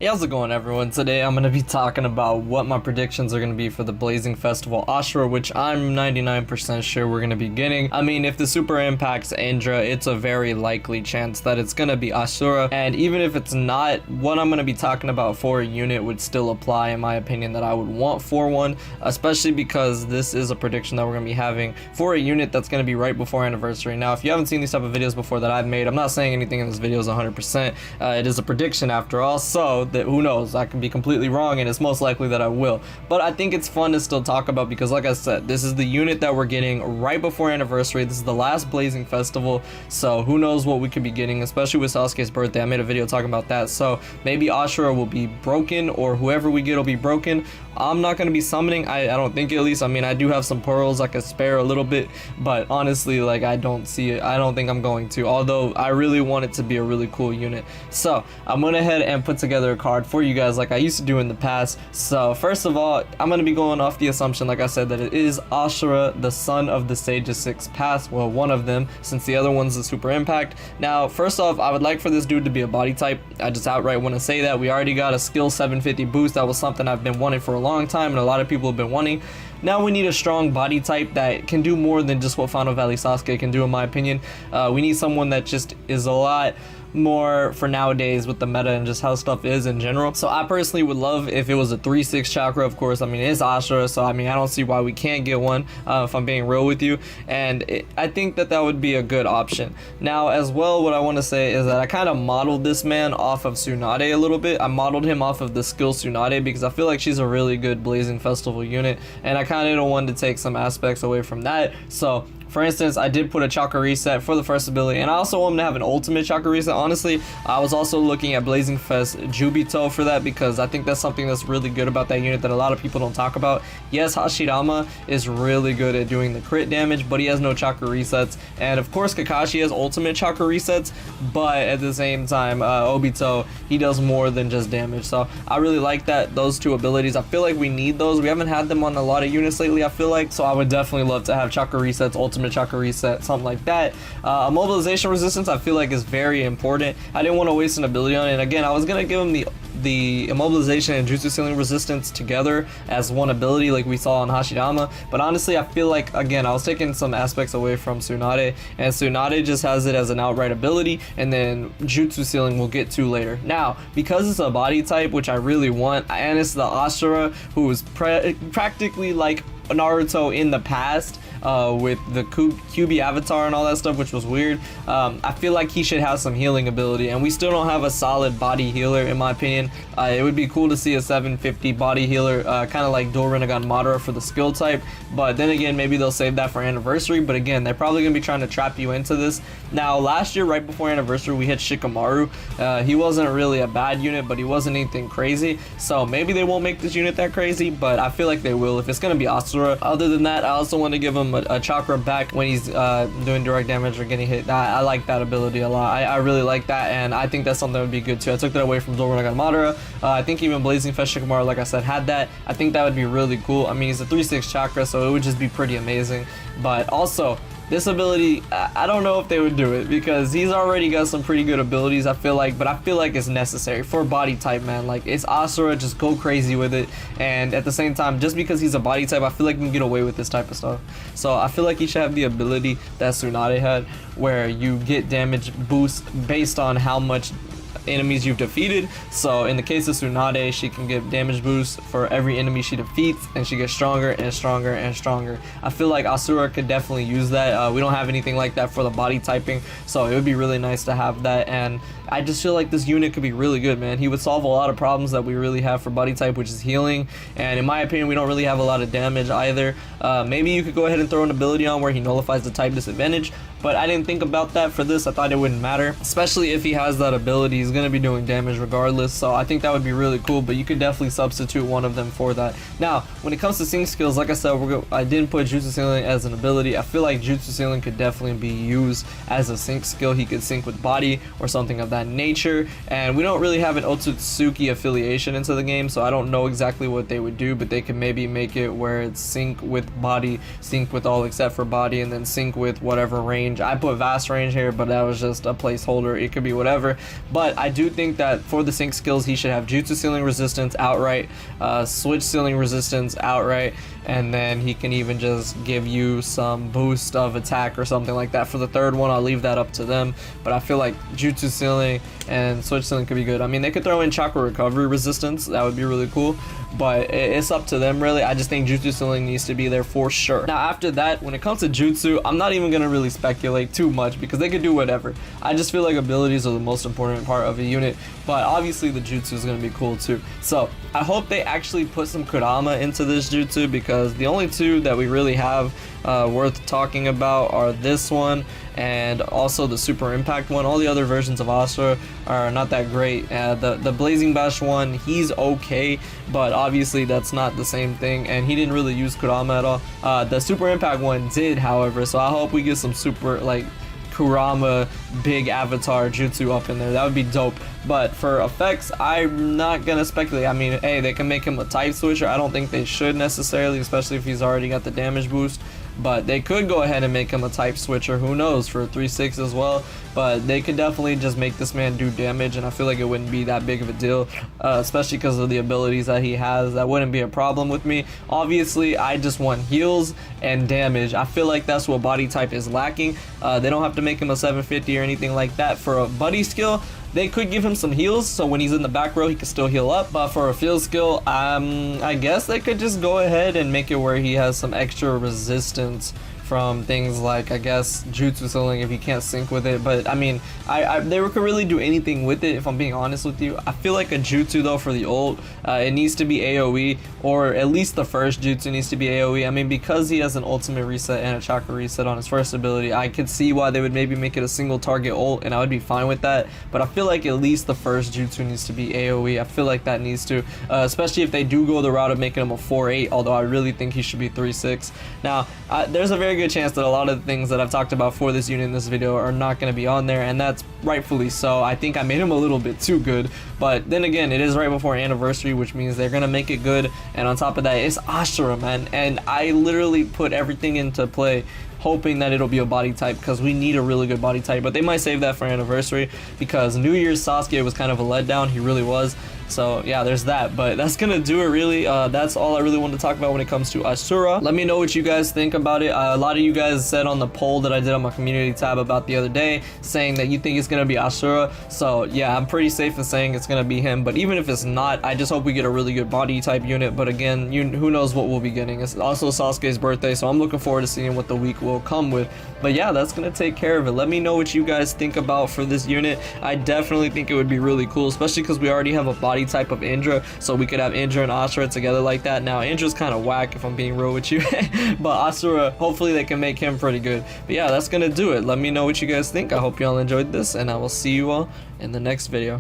Hey, how's it going, everyone? Today I'm going to be talking about what my predictions are going to be for the Blazing Festival Ashura, which I'm 99% sure we're going to be getting. I mean, if the super impacts Indra, it's a very likely chance that it's going to be Ashura, and even if it's not, what I'm going to be talking about for a unit would still apply, in my opinion, that I would want for one, especially because this is a prediction that we're going to be having for a unit that's going to be right before anniversary. Now, if you haven't seen these type of videos before that I've made, I'm not saying anything in this video is 100%. It is a prediction after all, so that who knows, I could be completely wrong, and it's most likely that I will, but I think it's fun to still talk about because, like I said, this is the unit that we're getting right before anniversary. This is the last Blazing Festival, so who knows what we could be getting, especially with Sasuke's birthday. I made a video talking about that, so maybe Ashura will be broken, or whoever we get will be broken. I'm not going to be summoning, I don't think, at least. I mean, I do have some pearls I could spare a little bit, but honestly, like, I don't see it. I don't think I'm going to, although I really want it to be a really cool unit. So I'm going to head and put together a card for you guys like I used to do in the past. So first of all, I'm going to be going off the assumption, like I said, that it is Ashura, the son of the Sage's Six Paths. Well, one of them, since the other one's the super impact. Now, first off, I would like for this dude to be a body type. I just outright want to say that. We already got a skill 750 boost. That was something I've been wanting for a long time, and a lot of people have been wanting. Now we need a strong body type that can do more than just what Final Valley Sasuke can do, in my opinion. We need someone that just is a lot more for nowadays with the meta and just how stuff is in general. So I personally would love if it was a 3-6 chakra. Of course, I mean, it's Ashura, so I mean, I don't see why we can't get one, if I'm being real with you, and I think that would be a good option. Now, as well, what I want to say is that I kind of modeled this man off of Tsunade a little bit. I modeled him off of the skill Tsunade because I feel like she's a really good Blazing Festival unit, and I kind of don't want to take some aspects away from that. So for instance, I did put a chakra reset for the first ability, and I also want him to have an ultimate chakra reset. Honestly, I was also looking at Blazing Fest Jubito for that because I think that's something that's really good about that unit that a lot of people don't talk about. Yes, Hashirama is really good at doing the crit damage, but he has no chakra resets. And of course, Kakashi has ultimate chakra resets, but at the same time, Obito, he does more than just damage. So I really like that, those two abilities. I feel like we need those. We haven't had them on a lot of units lately, I feel like. So I would definitely love to have chakra resets, ultimate chakra reset, something like that. Mobilization resistance, I feel like, is very important. I didn't want to waste an ability on it. And again, I was gonna give him the immobilization and jutsu sealing resistance together as one ability like we saw on Hashirama, but honestly I feel like, again, I was taking some aspects away from Tsunade, and Tsunade just has it as an outright ability, and then jutsu sealing we'll get to later. Now, because it's a body type, which I really want, and it's the Ashura, who is practically like Naruto in the past, with the QB avatar and all that stuff, which was weird. I feel like he should have some healing ability, and we still don't have a solid body healer, in my opinion. It would be cool to see a 750 body healer, kind of like Dual Rinnegan Madara for the skill type, but then again, maybe they'll save that for anniversary. But again, they're probably gonna be trying to trap you into this. Now, last year, right before anniversary, we hit Shikamaru. He wasn't really a bad unit, but he wasn't anything crazy, so maybe they won't make this unit that crazy, but I feel like they will if it's gonna be Asura. Other than that, I also want to give him a chakra back when he's doing direct damage or getting hit. I like that ability a lot. I really like that, and I think that's something that would be good too. I took that away from Dual Rinnegan Madara. I think even Blazing Fest Shikamaru, like I said, had that. I think that would be really cool. I mean, he's a 3-6 chakra, so it would just be pretty amazing. But also, this ability, I don't know if they would do it because he's already got some pretty good abilities, I feel like, but I feel like it's necessary for body type, man. Like, it's Asura, just go crazy with it. And at the same time, just because he's a body type, I feel like he can get away with this type of stuff. So I feel like he should have the ability that Tsunade had, where you get damage boost based on how much enemies you've defeated. So in the case of Tsunade, she can get damage boost for every enemy she defeats, and she gets stronger and stronger and stronger. I feel like Asura could definitely use that. We don't have anything like that for the body typing, so it would be really nice to have that, and I just feel like this unit could be really good, man. He would solve a lot of problems that we really have for body type, which is healing, and in my opinion, we don't really have a lot of damage either. Maybe you could go ahead and throw an ability on where he nullifies the type disadvantage, but I didn't think about that for this. I thought it wouldn't matter, especially if he has that ability. He's gonna be doing damage regardless, so I think that would be really cool, but you could definitely substitute one of them for that. Now, when it comes to sync skills, like I said, I didn't put jutsu sealing as an ability. I feel like jutsu sealing could definitely be used as a sync skill. He could sync with body or something of that nature, and we don't really have an Otsutsuki affiliation into the game, so I don't know exactly what they would do, but they can maybe make it where it's sync with body, sync with all except for body, and then sync with whatever range. I put vast range here, but that was just a placeholder. It could be whatever, but I do think that for the sync skills, he should have jutsu ceiling resistance outright, switch ceiling resistance outright, and then he can even just give you some boost of attack or something like that. For the third one, I'll leave that up to them, but I feel like jutsu ceiling and switch ceiling could be good. I mean, they could throw in chakra recovery resistance, that would be really cool, but it's up to them really. I just think jutsu ceiling needs to be there for sure. Now after that, when it comes to jutsu, I'm not even gonna really speculate too much because they could do whatever. I just feel like abilities are the most important part of a unit, but obviously the jutsu is gonna be cool too. So I hope they actually put some Kurama into this jutsu, because the only two that we really have worth talking about are this one and also the super impact one. All the other versions of Ashura are not that great. The blazing bash one, he's okay, but obviously that's not the same thing, and he didn't really use Kurama at all. The super impact one did, however, so I hope we get some super like Kurama big avatar jutsu up in there. That would be dope. But for effects, I'm not gonna speculate. I mean, hey, they can make him a type switcher. I don't think they should necessarily, especially if he's already got the damage boost, but they could go ahead and make him a type switcher, who knows, for 3/6 as well. But they could definitely just make this man do damage, and I feel like it wouldn't be that big of a deal, especially because of the abilities that he has. That wouldn't be a problem with me. Obviously, I just want heals and damage. I feel like that's what body type is lacking. They don't have to make him a 750 or anything like that. For a buddy skill, they could give him some heals, so when he's in the back row, he can still heal up. But for a field skill, I guess they could just go ahead and make it where he has some extra resistance from things like, I guess, jutsu ceiling if you can't sync with it. But I mean, they could really do anything with it, if I'm being honest with you. I feel like a jutsu though for the ult, it needs to be AoE, or at least the first jutsu needs to be AoE. I mean, because he has an ultimate reset and a chakra reset on his first ability, I could see why they would maybe make it a single target ult, and I would be fine with that. But I feel like at least the first jutsu needs to be AoE. I feel like that needs to, especially if they do go the route of making him a 4/8, although I really think he should be 3/6. Now, there's a very good chance that a lot of the things that I've talked about for this unit in this video are not going to be on there, and that's rightfully so. I think I made him a little bit too good, but then again, it is right before anniversary, which means they're going to make it good. And on top of that, it's Ashura, man, and I literally put everything into play hoping that it'll be a body type, because we need a really good body type. But they might save that for anniversary, because New Year's Sasuke was kind of a letdown. He really was. So yeah, there's that. But that's gonna do it really. That's all I really wanted to talk about when it comes to Ashura. Let me know what you guys think about it. A lot of you guys said on the poll that I did on my community tab about the other day, saying that you think it's gonna be Ashura. So yeah, I'm pretty safe in saying it's gonna be him. But even if it's not, I just hope we get a really good body type unit. But again, who knows what we'll be getting. It's also Sasuke's birthday, so I'm looking forward to seeing what the week will come with. But yeah, that's gonna take care of it. Let me know what you guys think about for this unit. I definitely think it would be really cool, especially because we already have a body type of Indra, so we could have Indra and Ashura together like that. Now Indra's kind of whack, if I'm being real with you, but Ashura, hopefully they can make him pretty good. But yeah, that's gonna do it. Let me know what you guys think. I hope y'all enjoyed this, and I will see you all in the next video.